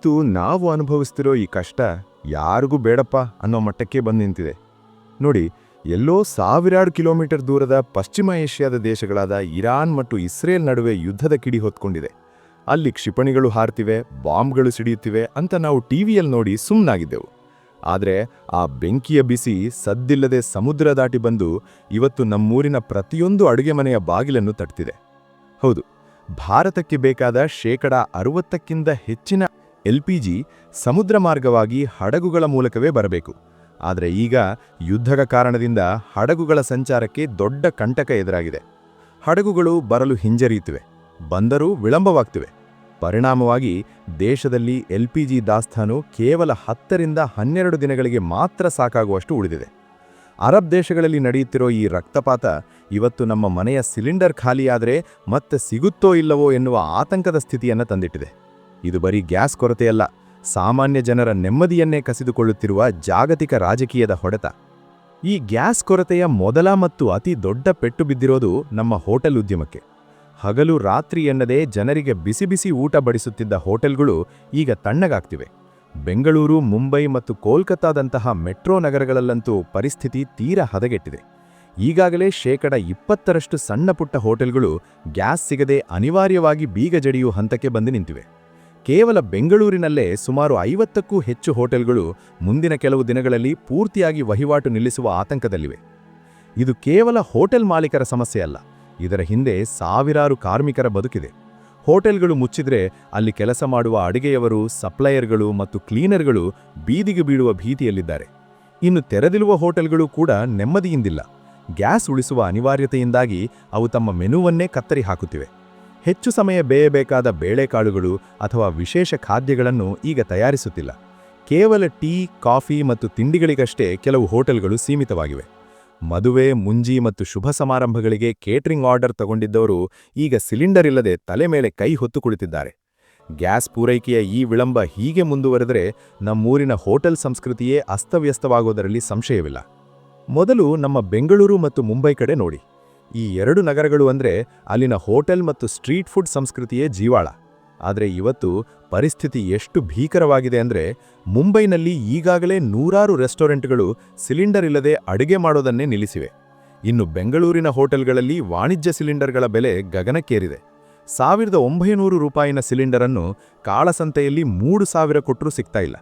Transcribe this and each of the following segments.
ಇವತ್ತು ನಾವು ಅನುಭವಿಸ್ತಿರೋ ಈ ಕಷ್ಟ ಯಾರಿಗೂ ಬೇಡಪ್ಪ ಅನ್ನೋ ಮಟ್ಟಕ್ಕೆ ಬಂದು ನಿಂತಿದೆ. ನೋಡಿ, ಎಲ್ಲೋ ಸಾವಿರಾರು ಕಿಲೋಮೀಟರ್ ದೂರದ ಪಶ್ಚಿಮ ಏಷ್ಯಾದ ದೇಶಗಳಾದ ಇರಾನ್ ಮತ್ತು ಇಸ್ರೇಲ್ ನಡುವೆ ಯುದ್ಧದ ಕಿಡಿ ಹೊತ್ಕೊಂಡಿದೆ. ಅಲ್ಲಿ ಕ್ಷಿಪಣಿಗಳು ಹಾರ್ತಿವೆ, ಬಾಂಬ್ಗಳು ಸಿಡಿಯುತ್ತಿವೆ ಅಂತ ನಾವು ಟಿವಿಯಲ್ಲಿ ನೋಡಿ ಸುಮ್ಮನಾಗಿದ್ದೆವು. ಆದರೆ ಆ ಬೆಂಕಿಯ ಬಿಸಿ ಸದ್ದಿಲ್ಲದೆ ಸಮುದ್ರ ದಾಟಿ ಬಂದು ಇವತ್ತು ನಮ್ಮೂರಿನ ಪ್ರತಿಯೊಂದು ಅಡುಗೆ ಮನೆಯ ಬಾಗಿಲನ್ನು ತಟ್ತಿದೆ. ಹೌದು, ಭಾರತಕ್ಕೆ ಬೇಕಾದ 60%ಕ್ಕಿಂತ ಹೆಚ್ಚಿನ LPG ಸಮುದ್ರ ಮಾರ್ಗವಾಗಿ ಹಡಗುಗಳ ಮೂಲಕವೇ ಬರಬೇಕು. ಆದರೆ ಈಗ ಯುದ್ಧದ ಕಾರಣದಿಂದ ಹಡಗುಗಳ ಸಂಚಾರಕ್ಕೆ ದೊಡ್ಡ ಕಂಟಕ ಎದುರಾಗಿದೆ. ಹಡಗುಗಳು ಬರಲು ಹಿಂಜರಿಯುತ್ತಿವೆ, ಬಂದರೂ ವಿಳಂಬವಾಗ್ತಿವೆ. ಪರಿಣಾಮವಾಗಿ ದೇಶದಲ್ಲಿ LPG ದಾಸ್ತಾನು ಕೇವಲ 10ರಿಂದ 12 ದಿನಗಳಿಗೆ ಮಾತ್ರ ಸಾಕಾಗುವಷ್ಟು ಉಳಿದಿದೆ. ಅರಬ್ ದೇಶಗಳಲ್ಲಿ ನಡೆಯುತ್ತಿರೋ ಈ ರಕ್ತಪಾತ ಇವತ್ತು ನಮ್ಮ ಮನೆಯ ಸಿಲಿಂಡರ್ ಖಾಲಿಯಾದರೆ ಮತ್ತೆ ಸಿಗುತ್ತೋ ಇಲ್ಲವೋ ಎನ್ನುವ ಆತಂಕದ ಸ್ಥಿತಿಯನ್ನು ತಂದಿಟ್ಟಿದೆ. ಇದು ಬರೀ ಗ್ಯಾಸ್ ಕೊರತೆಯಲ್ಲ, ಸಾಮಾನ್ಯ ಜನರ ನೆಮ್ಮದಿಯನ್ನೇ ಕಸಿದುಕೊಳ್ಳುತ್ತಿರುವ ಜಾಗತಿಕ ರಾಜಕೀಯದ ಹೊಡೆತ. ಈ ಗ್ಯಾಸ್ ಕೊರತೆಯ ಮೊದಲ ಮತ್ತು ಅತಿ ದೊಡ್ಡ ಪೆಟ್ಟು ಬಿದ್ದಿರೋದು ನಮ್ಮ ಹೋಟೆಲ್ ಉದ್ಯಮಕ್ಕೆ. ಹಗಲು ರಾತ್ರಿ ಎನ್ನದೇ ಜನರಿಗೆ ಬಿಸಿ ಬಿಸಿ ಊಟ ಬಡಿಸುತ್ತಿದ್ದ ಹೋಟೆಲ್ಗಳು ಈಗ ತಣ್ಣಗಾಗ್ತಿವೆ. ಬೆಂಗಳೂರು, ಮುಂಬೈ ಮತ್ತು ಕೋಲ್ಕತ್ತಾದಂತಹ ಮೆಟ್ರೋ ನಗರಗಳಲ್ಲಂತೂ ಪರಿಸ್ಥಿತಿ ತೀರಾ ಹದಗೆಟ್ಟಿದೆ. ಈಗಾಗಲೇ 20% ಸಣ್ಣಪುಟ್ಟ ಹೋಟೆಲ್ಗಳು ಗ್ಯಾಸ್ ಸಿಗದೆ ಅನಿವಾರ್ಯವಾಗಿ ಬೀಗ ಜಡಿಯುವ ಹಂತಕ್ಕೆ ಬಂದು ನಿಂತಿವೆ. ಕೇವಲ ಬೆಂಗಳೂರಿನಲ್ಲೇ ಸುಮಾರು 50ಕ್ಕೂ ಹೆಚ್ಚು ಹೋಟೆಲ್ಗಳು ಮುಂದಿನ ಕೆಲವು ದಿನಗಳಲ್ಲಿ ಪೂರ್ತಿಯಾಗಿ ವಹಿವಾಟು ನಿಲ್ಲಿಸುವ ಆತಂಕದಲ್ಲಿವೆ. ಇದು ಕೇವಲ ಹೋಟೆಲ್ ಮಾಲೀಕರ ಸಮಸ್ಯೆ ಅಲ್ಲ, ಇದರ ಹಿಂದೆ ಸಾವಿರಾರು ಕಾರ್ಮಿಕರ ಬದುಕಿದೆ. ಹೋಟೆಲ್ಗಳು ಮುಚ್ಚಿದ್ರೆ ಅಲ್ಲಿ ಕೆಲಸ ಮಾಡುವ ಅಡಿಗೆಯವರು, ಸಪ್ಲೈಯರ್ಗಳು ಮತ್ತು ಕ್ಲೀನರ್ಗಳು ಬೀದಿಗೆ ಬೀಳುವ ಭೀತಿಯಲ್ಲಿದ್ದಾರೆ. ಇನ್ನು ತೆರೆದಿರುವ ಹೋಟೆಲ್ಗಳು ಕೂಡ ನೆಮ್ಮದಿಯಿಂದಿಲ್ಲ. ಗ್ಯಾಸ್ ಉಳಿಸುವ ಅನಿವಾರ್ಯತೆಯಿಂದಾಗಿ ಅವು ತಮ್ಮ ಮೆನುವನ್ನೇ ಕತ್ತರಿ ಹಾಕುತ್ತಿವೆ. ಹೆಚ್ಚು ಸಮಯ ಬೇಯಬೇಕಾದ ಬೇಳೆಕಾಳುಗಳು ಅಥವಾ ವಿಶೇಷ ಖಾದ್ಯಗಳನ್ನು ಈಗ ತಯಾರಿಸುತ್ತಿಲ್ಲ. ಕೇವಲ ಟೀ, ಕಾಫಿ ಮತ್ತು ತಿಂಡಿಗಳಿಗಷ್ಟೇ ಕೆಲವು ಹೋಟೆಲ್ಗಳು ಸೀಮಿತವಾಗಿವೆ. ಮದುವೆ, ಮುಂಜಿ ಮತ್ತು ಶುಭ ಸಮಾರಂಭಗಳಿಗೆ ಕೇಟರಿಂಗ್ ಆರ್ಡರ್ ತಗೊಂಡಿದ್ದವರು ಈಗ ಸಿಲಿಂಡರ್ ಇಲ್ಲದೆ ತಲೆ ಮೇಲೆ ಕೈ ಹೊತ್ತು ಕುಳಿತಿದ್ದಾರೆ. ಗ್ಯಾಸ್ ಪೂರೈಕೆಯ ಈ ವಿಳಂಬ ಹೀಗೆ ಮುಂದುವರೆದರೆ ನಮ್ಮೂರಿನ ಹೋಟೆಲ್ ಸಂಸ್ಕೃತಿಯೇ ಅಸ್ತವ್ಯಸ್ತವಾಗೋದರಲ್ಲಿ ಸಂಶಯವಿಲ್ಲ. ಮೊದಲು ನಮ್ಮ ಬೆಂಗಳೂರು ಮತ್ತು ಮುಂಬೈ ಕಡೆ ನೋಡಿ. ಈ 2 ನಗರಗಳು ಅಂದರೆ ಅಲ್ಲಿನ ಹೋಟೆಲ್ ಮತ್ತು ಸ್ಟ್ರೀಟ್ ಫುಡ್ ಸಂಸ್ಕೃತಿಯೇ ಜೀವಾಳ. ಆದರೆ ಇವತ್ತು ಪರಿಸ್ಥಿತಿ ಎಷ್ಟು ಭೀಕರವಾಗಿದೆ ಅಂದರೆ ಮುಂಬೈನಲ್ಲಿ ಈಗಾಗಲೇ ನೂರಾರು ರೆಸ್ಟೋರೆಂಟ್ಗಳು ಸಿಲಿಂಡರ್ ಇಲ್ಲದೆ ಅಡುಗೆ ಮಾಡೋದನ್ನೇ ನಿಲ್ಲಿಸಿವೆ. ಇನ್ನು ಬೆಂಗಳೂರಿನ ಹೋಟೆಲ್ಗಳಲ್ಲಿ ವಾಣಿಜ್ಯ ಸಿಲಿಂಡರ್ಗಳ ಬೆಲೆ ಗಗನಕ್ಕೇರಿದೆ. 1900 ರೂಪಾಯಿನ ಸಿಲಿಂಡರನ್ನು ಕಾಳಸಂತೆಯಲ್ಲಿ 3000 ಕೊಟ್ಟರೂ ಸಿಗ್ತಾ ಇಲ್ಲ.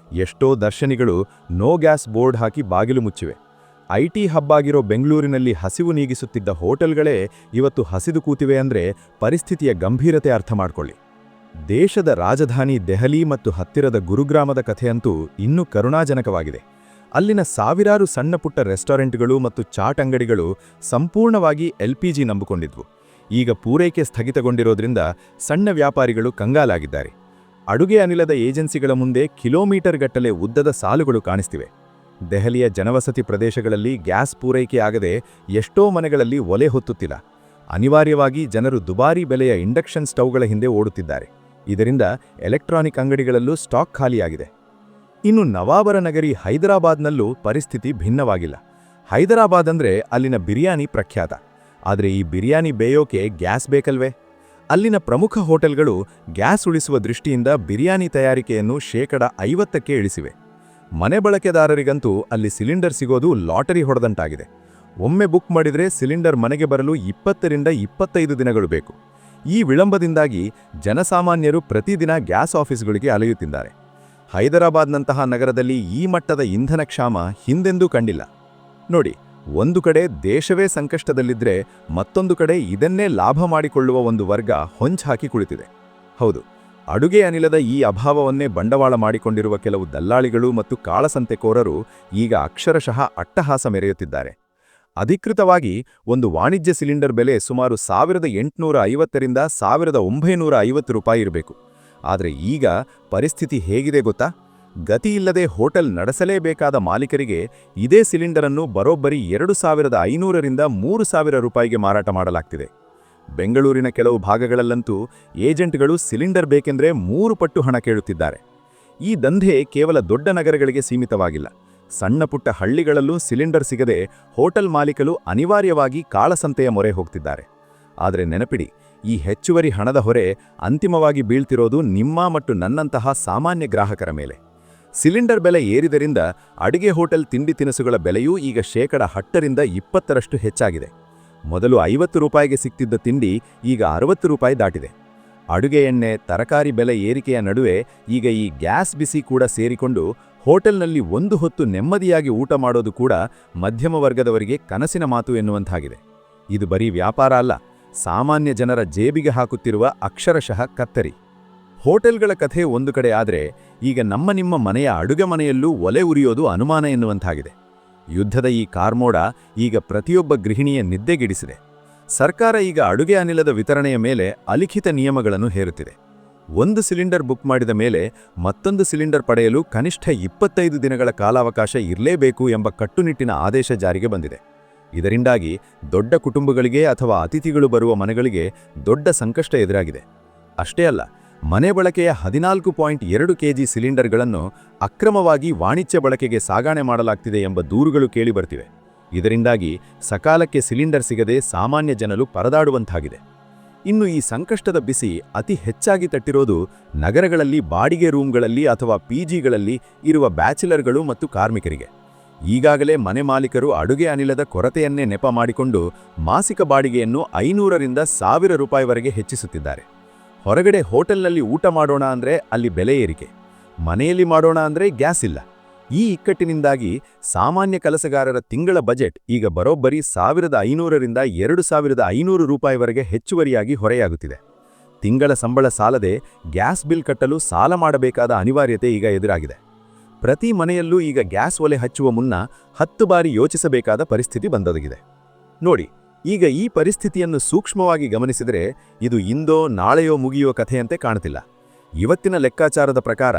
ಎಷ್ಟೋ ದರ್ಶನಿಗಳು ನೋ ಗ್ಯಾಸ್ ಬೋರ್ಡ್ ಹಾಕಿ ಬಾಗಿಲು ಮುಚ್ಚಿವೆ. IT ಹಬ್ ಆಗಿರೋ ಬೆಂಗಳೂರಿನಲ್ಲಿ ಹಸಿವು ನೀಗಿಸುತ್ತಿದ್ದ ಹೋಟೆಲ್ಗಳೇ ಇವತ್ತು ಹಸಿದು ಕೂತಿವೆ ಅಂದರೆ ಪರಿಸ್ಥಿತಿಯ ಗಂಭೀರತೆ ಅರ್ಥ ಮಾಡ್ಕೊಳ್ಳಿ. ದೇಶದ ರಾಜಧಾನಿ ದೆಹಲಿ ಮತ್ತು ಹತ್ತಿರದ ಗುರುಗ್ರಾಮದ ಕಥೆಯಂತೂ ಇನ್ನೂ ಕರುಣಾಜನಕವಾಗಿದೆ. ಅಲ್ಲಿನ ಸಾವಿರಾರು ಸಣ್ಣಪುಟ್ಟ ರೆಸ್ಟೋರೆಂಟ್ಗಳು ಮತ್ತು ಚಾಟ್ ಅಂಗಡಿಗಳು ಸಂಪೂರ್ಣವಾಗಿ LPG ನಂಬಿಕೊಂಡಿದ್ವು. ಈಗ ಪೂರೈಕೆ ಸ್ಥಗಿತಗೊಂಡಿರೋದ್ರಿಂದ ಸಣ್ಣ ವ್ಯಾಪಾರಿಗಳು ಕಂಗಾಲಾಗಿದ್ದಾರೆ. ಅಡುಗೆ ಅನಿಲದ ಏಜೆನ್ಸಿಗಳ ಮುಂದೆ ಕಿಲೋಮೀಟರ್ ಗಟ್ಟಲೆ ಉದ್ದದ ಸಾಲುಗಳು ಕಾಣಿಸ್ತಿವೆ. ದೆಹಲಿಯ ಜನವಸತಿ ಪ್ರದೇಶಗಳಲ್ಲಿ ಗ್ಯಾಸ್ ಪೂರೈಕೆ ಆಗದೆ ಎಷ್ಟೋ ಮನೆಗಳಲ್ಲಿ ಒಲೆ ಹೊತ್ತುತ್ತಿಲ್ಲ. ಅನಿವಾರ್ಯವಾಗಿ ಜನರು ದುಬಾರಿ ಬೆಲೆಯ ಇಂಡಕ್ಷನ್ ಸ್ಟವ್ಗಳ ಹಿಂದೆ ಓಡುತ್ತಿದ್ದಾರೆ. ಇದರಿಂದ ಎಲೆಕ್ಟ್ರಾನಿಕ್ ಅಂಗಡಿಗಳಲ್ಲೂ ಸ್ಟಾಕ್ ಖಾಲಿಯಾಗಿದೆ. ಇನ್ನು ನವಾಬರ ನಗರಿ ಹೈದರಾಬಾದ್ನಲ್ಲೂ ಪರಿಸ್ಥಿತಿ ಭಿನ್ನವಾಗಿಲ್ಲ. ಹೈದರಾಬಾದ್ ಅಂದರೆ ಅಲ್ಲಿನ ಬಿರಿಯಾನಿ ಪ್ರಖ್ಯಾತ. ಆದರೆ ಈ ಬಿರಿಯಾನಿ ಬೇಯೋಕೆ ಗ್ಯಾಸ್ ಬೇಕಲ್ವೇ? ಅಲ್ಲಿನ ಪ್ರಮುಖ ಹೋಟೆಲ್ಗಳು ಗ್ಯಾಸ್ ಉಳಿಸುವ ದೃಷ್ಟಿಯಿಂದ ಬಿರಿಯಾನಿ ತಯಾರಿಕೆಯನ್ನು 50%ಕ್ಕೆ ಇಳಿಸಿವೆ. ಮನೆ ಬಳಕೆದಾರರಿಗಂತೂ ಅಲ್ಲಿ ಸಿಲಿಂಡರ್ ಸಿಗೋದು ಲಾಟರಿ ಹೊಡೆದಂತಾಗಿದೆ. ಒಮ್ಮೆ ಬುಕ್ ಮಾಡಿದರೆ ಸಿಲಿಂಡರ್ ಮನೆಗೆ ಬರಲು 20ರಿಂದ 25 ದಿನಗಳು ಬೇಕು. ಈ ವಿಳಂಬದಿಂದಾಗಿ ಜನಸಾಮಾನ್ಯರು ಪ್ರತಿದಿನ ಗ್ಯಾಸ್ ಆಫೀಸ್ಗಳಿಗೆ ಅಲೆಯುತ್ತಿದ್ದಾರೆ. ಹೈದರಾಬಾದ್ನಂತಹ ನಗರದಲ್ಲಿ ಈ ಮಟ್ಟದ ಇಂಧನ ಕ್ಷಾಮ ಹಿಂದೆಂದೂ ಕಂಡಿಲ್ಲ. ನೋಡಿ, ಒಂದು ಕಡೆ ದೇಶವೇ ಸಂಕಷ್ಟದಲ್ಲಿದ್ದರೆ ಮತ್ತೊಂದು ಕಡೆ ಇದನ್ನೇ ಲಾಭ ಮಾಡಿಕೊಳ್ಳುವ ಒಂದು ವರ್ಗ ಹೊಂಚಾಕಿ ಕುಳಿತಿದೆ. ಹೌದು, ಅಡುಗೆ ಅನಿಲದ ಈ ಅಭಾವವನ್ನೇ ಬಂಡವಾಳ ಮಾಡಿಕೊಂಡಿರುವ ಕೆಲವು ದಲ್ಲಾಳಿಗಳು ಮತ್ತು ಕಾಳಸಂತೆಕೋರರು ಈಗ ಅಕ್ಷರಶಃ ಅಟ್ಟಹಾಸ ಮೆರೆಯುತ್ತಿದ್ದಾರೆ. ಅಧಿಕೃತವಾಗಿ ಒಂದು ವಾಣಿಜ್ಯ ಸಿಲಿಂಡರ್ ಬೆಲೆ ಸುಮಾರು 1850ರಿಂದ 1950 ರೂಪಾಯಿ ಇರಬೇಕು. ಆದರೆ ಈಗ ಪರಿಸ್ಥಿತಿ ಹೇಗಿದೆ ಗೊತ್ತಾ? ಗತಿಯಿಲ್ಲದೆ ಹೋಟೆಲ್ ನಡೆಸಲೇಬೇಕಾದ ಮಾಲೀಕರಿಗೆ ಇದೇ ಸಿಲಿಂಡರನ್ನು ಬರೋಬ್ಬರಿ 2500ರಿಂದ 3000 ರೂಪಾಯಿಗೆ ಮಾರಾಟ ಮಾಡಲಾಗ್ತಿದೆ. ಬೆಂಗಳೂರಿನ ಕೆಲವು ಭಾಗಗಳಲ್ಲಂತೂ ಏಜೆಂಟ್ಗಳು ಸಿಲಿಂಡರ್ ಬೇಕೆಂದರೆ 3 ಪಟ್ಟು ಹಣ ಕೇಳುತ್ತಿದ್ದಾರೆ. ಈ ದಂಧೆ ಕೇವಲ ದೊಡ್ಡ ನಗರಗಳಿಗೆ ಸೀಮಿತವಾಗಿಲ್ಲ. ಸಣ್ಣಪುಟ್ಟ ಹಳ್ಳಿಗಳಲ್ಲೂ ಸಿಲಿಂಡರ್ ಸಿಗದೆ ಹೋಟೆಲ್ ಮಾಲೀಕರು ಅನಿವಾರ್ಯವಾಗಿ ಕಾಳಸಂತೆಯ ಮೊರೆ ಹೋಗ್ತಿದ್ದಾರೆ. ಆದರೆ ನೆನಪಿಡಿ, ಈ ಹೆಚ್ಚುವರಿ ಹಣದ ಹೊರೆ ಅಂತಿಮವಾಗಿ ಬೀಳ್ತಿರೋದು ನಿಮ್ಮ ಮತ್ತು ನನ್ನಂತಹ ಸಾಮಾನ್ಯ ಗ್ರಾಹಕರ ಮೇಲೆ. ಸಿಲಿಂಡರ್ ಬೆಲೆ ಏರಿದರಿಂದ ಅಡುಗೆ ಹೋಟೆಲ್ ತಿಂಡಿ ತಿನಿಸುಗಳ ಬೆಲೆಯೂ ಈಗ 10% 20% ಹೆಚ್ಚಾಗಿದೆ. ಮೊದಲು 50 ರೂಪಾಯಿಗೆ ಸಿಕ್ತಿದ್ದ ತಿಂಡಿ ಈಗ 60 ರೂಪಾಯಿ ದಾಟಿದೆ. ಅಡುಗೆ ಎಣ್ಣೆ, ತರಕಾರಿ ಬೆಲೆ ಏರಿಕೆಯ ನಡುವೆ ಈಗ ಈ ಗ್ಯಾಸ್ ಬಿಸಿ ಕೂಡ ಸೇರಿಕೊಂಡು ಹೋಟೆಲ್ನಲ್ಲಿ ಒಂದು ಹೊತ್ತು ನೆಮ್ಮದಿಯಾಗಿ ಊಟ ಮಾಡೋದು ಕೂಡ ಮಧ್ಯಮ ವರ್ಗದವರಿಗೆ ಕನಸಿನ ಮಾತು ಎನ್ನುವಂತಾಗಿದೆ. ಇದು ಬರೀ ವ್ಯಾಪಾರ ಅಲ್ಲ, ಸಾಮಾನ್ಯ ಜನರ ಜೇಬಿಗೆ ಹಾಕುತ್ತಿರುವ ಅಕ್ಷರಶಃ ಕತ್ತರಿ. ಹೋಟೆಲ್ಗಳ ಕಥೆ ಒಂದು ಕಡೆ ಆದರೆ, ಈಗ ನಿಮ್ಮ ಮನೆಯ ಅಡುಗೆ ಮನೆಯಲ್ಲೂ ಒಲೆ ಉರಿಯೋದು ಅನುಮಾನ ಎನ್ನುವಂತಾಗಿದೆ. ಯುದ್ಧದ ಈ ಕಾರ್ಮೋಡ ಈಗ ಪ್ರತಿಯೊಬ್ಬ ಗೃಹಿಣಿಯ ನಿದ್ದೆಗಿಡಿಸಿದೆ. ಸರ್ಕಾರ ಈಗ ಅಡುಗೆ ಅನಿಲದ ವಿತರಣೆಯ ಮೇಲೆ ಅಲಿಖಿತ ನಿಯಮಗಳನ್ನು ಹೇರುತ್ತಿದೆ. ಒಂದು ಸಿಲಿಂಡರ್ ಬುಕ್ ಮಾಡಿದ ಮೇಲೆ ಮತ್ತೊಂದು ಸಿಲಿಂಡರ್ ಪಡೆಯಲು ಕನಿಷ್ಠ 25 ದಿನಗಳ ಕಾಲಾವಕಾಶ ಇರಲೇಬೇಕು ಎಂಬ ಕಟ್ಟುನಿಟ್ಟಿನ ಆದೇಶ ಜಾರಿಗೆ ಬಂದಿದೆ. ಇದರಿಂದಾಗಿ ದೊಡ್ಡ ಕುಟುಂಬಗಳಿಗೆ ಅಥವಾ ಅತಿಥಿಗಳು ಬರುವ ಮನೆಗಳಿಗೆ ದೊಡ್ಡ ಸಂಕಷ್ಟ ಎದುರಾಗಿದೆ. ಅಷ್ಟೇ ಅಲ್ಲ, ಮನೆ ಬಳಕೆಯ 14.2 ಕೆಜಿ ಸಿಲಿಂಡರ್ಗಳನ್ನು ಅಕ್ರಮವಾಗಿ ವಾಣಿಜ್ಯ ಬಳಕೆಗೆ ಸಾಗಣೆ ಮಾಡಲಾಗ್ತಿದೆ ಎಂಬ ದೂರುಗಳು ಕೇಳಿಬರ್ತಿವೆ. ಇದರಿಂದಾಗಿ ಸಕಾಲಕ್ಕೆ ಸಿಲಿಂಡರ್ ಸಿಗದೆ ಸಾಮಾನ್ಯ ಜನರು ಪರದಾಡುವಂತಾಗಿದೆ. ಇನ್ನು ಈ ಸಂಕಷ್ಟದ ಬಿಸಿ ಅತಿ ಹೆಚ್ಚಾಗಿ ತಟ್ಟಿರೋದು ನಗರಗಳಲ್ಲಿ ಬಾಡಿಗೆ ರೂಮ್ಗಳಲ್ಲಿ ಅಥವಾ ಪಿಜಿಗಳಲ್ಲಿ ಇರುವ ಬ್ಯಾಚುಲರ್ಗಳು ಮತ್ತು ಕಾರ್ಮಿಕರಿಗೆ. ಈಗಾಗಲೇ ಮನೆ ಮಾಲೀಕರು ಅಡುಗೆ ಅನಿಲದ ಕೊರತೆಯನ್ನೇ ನೆಪ ಮಾಡಿಕೊಂಡು ಮಾಸಿಕ ಬಾಡಿಗೆಯನ್ನು 500ರಿಂದ 1000 ರೂಪಾಯಿವರೆಗೆ ಹೆಚ್ಚಿಸುತ್ತಿದ್ದಾರೆ. ಹೊರಗಡೆ ಹೋಟೆಲ್ನಲ್ಲಿ ಊಟ ಮಾಡೋಣ ಅಂದರೆ ಅಲ್ಲಿ ಬೆಲೆ ಏರಿಕೆ, ಮನೆಯಲ್ಲಿ ಮಾಡೋಣ ಅಂದರೆ ಗ್ಯಾಸ್ ಇಲ್ಲ. ಈ ಇಕ್ಕಟ್ಟಿನಿಂದಾಗಿ ಸಾಮಾನ್ಯ ಕೆಲಸಗಾರರ ತಿಂಗಳ ಬಜೆಟ್ ಈಗ ಬರೋಬ್ಬರಿ 1500ರಿಂದ 2500 ರೂಪಾಯಿವರೆಗೆ ಹೆಚ್ಚುವರಿಯಾಗಿ ಹೊರೆಯಾಗುತ್ತಿದೆ. ತಿಂಗಳ ಸಂಬಳ ಸಾಲದೆ ಗ್ಯಾಸ್ ಬಿಲ್ ಕಟ್ಟಲು ಸಾಲ ಮಾಡಬೇಕಾದ ಅನಿವಾರ್ಯತೆ ಈಗ ಎದುರಾಗಿದೆ. ಪ್ರತಿ ಮನೆಯಲ್ಲೂ ಈಗ ಗ್ಯಾಸ್ ಒಲೆ ಹಚ್ಚುವ ಮುನ್ನ 10 ಬಾರಿ ಯೋಚಿಸಬೇಕಾದ ಪರಿಸ್ಥಿತಿ ಬಂದೊದಗಿದೆ. ನೋಡಿ, ಈಗ ಈ ಪರಿಸ್ಥಿತಿಯನ್ನು ಸೂಕ್ಷ್ಮವಾಗಿ ಗಮನಿಸಿದರೆ ಇದು ಇಂದೋ ನಾಳೆಯೋ ಮುಗಿಯುವ ಕಥೆಯಂತೆ ಕಾಣುತ್ತಿಲ್ಲ. ಇವತ್ತಿನ ಲೆಕ್ಕಾಚಾರದ ಪ್ರಕಾರ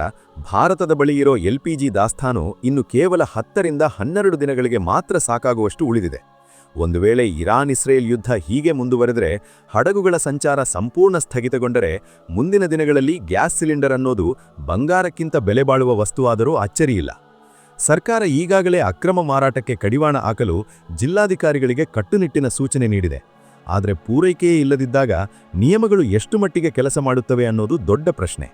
ಭಾರತದ ಬಳಿ ಇರೋ LPG ದಾಸ್ತಾನು ಇನ್ನು ಕೇವಲ 10ರಿಂದ 12 ದಿನಗಳಿಗೆ ಮಾತ್ರ ಸಾಕಾಗುವಷ್ಟು ಉಳಿದಿದೆ. ಒಂದು ವೇಳೆ ಇರಾನ್-ಇಸ್ರೇಲ್ ಯುದ್ಧ ಹೀಗೆ ಮುಂದುವರೆದರೆ, ಹಡಗುಗಳ ಸಂಚಾರ ಸಂಪೂರ್ಣ ಸ್ಥಗಿತಗೊಂಡರೆ ಮುಂದಿನ ದಿನಗಳಲ್ಲಿ ಗ್ಯಾಸ್ ಸಿಲಿಂಡರ್ ಅನ್ನೋದು ಬಂಗಾರಕ್ಕಿಂತ ಬೆಲೆ ಬಾಳುವ ವಸ್ತುವಾದರೂ ಅಚ್ಚರಿಯಿಲ್ಲ. ಸರ್ಕಾರ ಈಗಾಗಲೇ ಅಕ್ರಮ ಮಾರಾಟಕ್ಕೆ ಕಡಿವಾಣ ಹಾಕಲು ಜಿಲ್ಲಾಧಿಕಾರಿಗಳಿಗೆ ಕಟ್ಟುನಿಟ್ಟಿನ ಸೂಚನೆ ನೀಡಿದೆ. ಆದರೆ ಪೂರೈಕೆಯೇ ಇಲ್ಲದಿದ್ದಾಗ ನಿಯಮಗಳು ಎಷ್ಟು ಮಟ್ಟಿಗೆ ಕೆಲಸ ಮಾಡುತ್ತವೆ ಅನ್ನೋದು ದೊಡ್ಡ ಪ್ರಶ್ನೆ.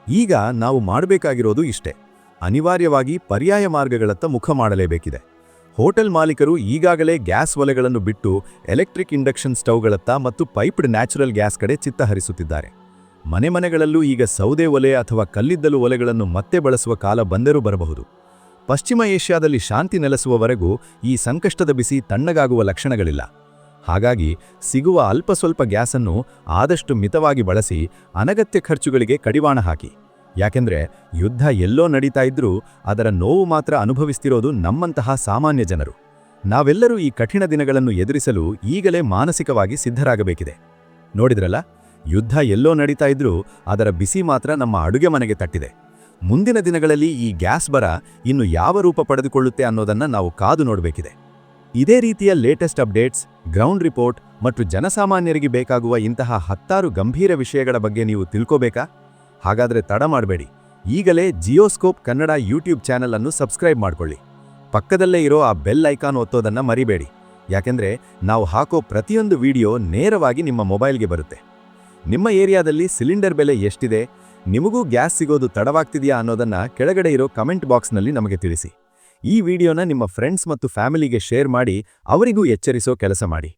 ಈಗ ನಾವು ಮಾಡಬೇಕಾಗಿರೋದು ಇಷ್ಟೇ: ಅನಿವಾರ್ಯವಾಗಿ ಪರ್ಯಾಯ ಮಾರ್ಗಗಳತ್ತ ಮುಖ ಮಾಡಲೇಬೇಕಿದೆ. ಹೋಟೆಲ್ ಮಾಲೀಕರು ಈಗಾಗಲೇ ಗ್ಯಾಸ್ ಒಲೆಗಳನ್ನು ಬಿಟ್ಟು ಎಲೆಕ್ಟ್ರಿಕ್ ಇಂಡಕ್ಷನ್ ಸ್ಟವ್ಗಳತ್ತ ಮತ್ತು ಪೈಪ್ಡ್ ನ್ಯಾಚುರಲ್ ಗ್ಯಾಸ್ ಕಡೆ ಚಿತ್ತ ಹರಿಸುತ್ತಿದ್ದಾರೆ. ಮನೆಗಳಲ್ಲೂ ಈಗ ಸೌದೆ ಒಲೆ ಅಥವಾ ಕಲ್ಲಿದ್ದಲು ಒಲೆಗಳನ್ನು ಮತ್ತೆ ಬಳಸುವ ಕಾಲ ಬಂದರೂ ಬರಬಹುದು. ಪಶ್ಚಿಮ ಏಷ್ಯಾದಲ್ಲಿ ಶಾಂತಿ ನೆಲೆಸುವವರೆಗೂ ಈ ಸಂಕಷ್ಟದ ಬಿಸಿ ತಣ್ಣಗಾಗುವ ಲಕ್ಷಣಗಳಿಲ್ಲ. ಹಾಗಾಗಿ ಸಿಗುವ ಅಲ್ಪ ಸ್ವಲ್ಪ ಗ್ಯಾಸನ್ನು ಆದಷ್ಟು ಮಿತವಾಗಿ ಬಳಸಿ ಅನಗತ್ಯ ಖರ್ಚುಗಳಿಗೆ ಕಡಿವಾಣ ಹಾಕಿ. ಯಾಕೆಂದ್ರೆ ಯುದ್ಧ ಎಲ್ಲೋ ನಡೀತಾ ಇದ್ರೂ ಅದರ ನೋವು ಮಾತ್ರ ಅನುಭವಿಸ್ತಿರೋದು ನಮ್ಮಂತಹ ಸಾಮಾನ್ಯ ಜನರು. ನಾವೆಲ್ಲರೂ ಈ ಕಠಿಣ ದಿನಗಳನ್ನು ಎದುರಿಸಲು ಈಗಲೇ ಮಾನಸಿಕವಾಗಿ ಸಿದ್ಧರಾಗಬೇಕಿದೆ. ನೋಡಿದ್ರಲ್ಲ, ಯುದ್ಧ ಎಲ್ಲೋ ನಡೀತಾ ಇದ್ರೂ ಅದರ ಬಿಸಿ ಮಾತ್ರ ನಮ್ಮ ಅಡುಗೆ ಮನೆಗೆ ತಟ್ಟಿದೆ. ಮುಂದಿನ ದಿನಗಳಲ್ಲಿ ಈ ಗ್ಯಾಸ್ ಬರ ಇನ್ನು ಯಾವ ರೂಪ ಪಡೆದುಕೊಳ್ಳುತ್ತೆ ಅನ್ನೋದನ್ನು ನಾವು ಕಾದು ನೋಡಬೇಕಿದೆ. ಇದೇ ರೀತಿಯ ಲೇಟೆಸ್ಟ್ ಅಪ್ಡೇಟ್ಸ್, ಗ್ರೌಂಡ್ ರಿಪೋರ್ಟ್ ಮತ್ತು ಜನಸಾಮಾನ್ಯರಿಗೆ ಬೇಕಾಗುವ ಇಂತಹ 10 ಗಂಭೀರ ವಿಷಯಗಳ ಬಗ್ಗೆ ನೀವು ತಿಳ್ಕೋಬೇಕಾ? ಹಾಗಾದರೆ ತಡ ಮಾಡಬೇಡಿ, ಈಗಲೇ ಜಿಯೋಸ್ಕೋಪ್ ಕನ್ನಡ ಯೂಟ್ಯೂಬ್ ಚಾನೆಲ್ ಅನ್ನು ಸಬ್ಸ್ಕ್ರೈಬ್ ಮಾಡ್ಕೊಳ್ಳಿ. ಪಕ್ಕದಲ್ಲೇ ಇರೋ ಆ ಬೆಲ್ ಐಕಾನ್ ಒತ್ತೋದನ್ನು ಮರಿಬೇಡಿ, ಯಾಕೆಂದರೆ ನಾವು ಹಾಕೋ ಪ್ರತಿಯೊಂದು ವಿಡಿಯೋ ನೇರವಾಗಿ ನಿಮ್ಮ ಮೊಬೈಲ್ಗೆ ಬರುತ್ತೆ. ನಿಮ್ಮ ಏರಿಯಾದಲ್ಲಿ ಸಿಲಿಂಡರ್ ಬೆಲೆ ಎಷ್ಟಿದೆ, ನಿಮಗೂ ಗ್ಯಾಸ್ ಸಿಗೋದು ತಡವಾಗ್ತಿದೆಯಾ ಅನ್ನೋದನ್ನು ಕೆಳಗಡೆ ಇರೋ ಕಮೆಂಟ್ ಬಾಕ್ಸ್ನಲ್ಲಿ ನಮಗೆ ತಿಳಿಸಿ. ಈ ವಿಡಿಯೋನ ನಿಮ್ಮ ಫ್ರೆಂಡ್ಸ್ ಮತ್ತು ಫ್ಯಾಮಿಲಿಗೆ ಶೇರ್ ಮಾಡಿ ಅವರಿಗೂ ಎಚ್ಚರಿಸೋ ಕೆಲಸ ಮಾಡಿ.